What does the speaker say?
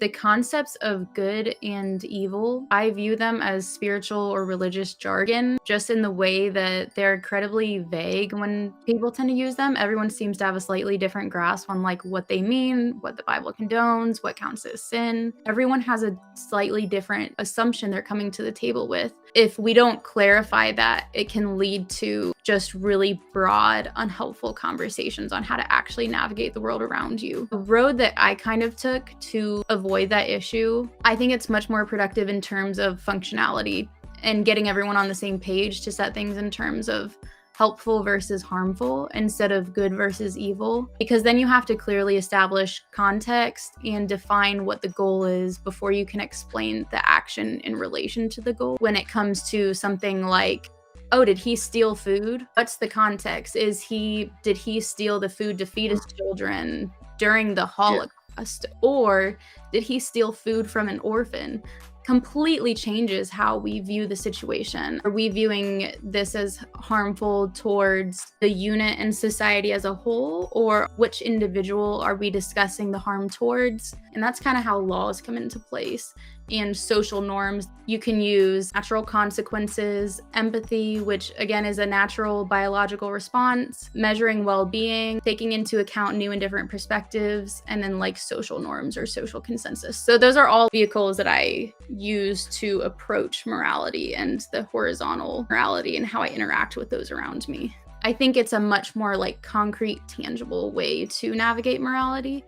The concepts of good and evil, I view them as spiritual or religious jargon, just in the way that they're incredibly vague when people tend to use them. Everyone seems to have a slightly different grasp on like what they mean, what the Bible condones, what counts as sin. Everyone has a slightly different assumption they're coming to the table with. If we don't clarify that, it can lead to just really broad, unhelpful conversations on how to actually navigate the world around you. The road that I kind of took to avoid that issue, I think it's much more productive in terms of functionality and getting everyone on the same page to set things in terms of helpful versus harmful instead of good versus evil, because then you have to clearly establish context and define what the goal is before you can explain the action in relation to the goal. When it comes to something like, oh, did he steal food? What's the context? Did he steal the food to feed his children during the Holocaust? Or did he steal food from an orphan? Completely changes how we view the situation. Are we viewing this as harmful towards the unit and society as a whole, or which individual are we discussing the harm towards? And that's kind of how laws come into place. And social norms, you can use natural consequences, empathy, which again is a natural biological response, measuring well-being, taking into account new and different perspectives, and then like social norms or social consensus. So those are all vehicles that I use to approach morality and the horizontal morality and how I interact with those around me. I think it's a much more like concrete, tangible way to navigate morality.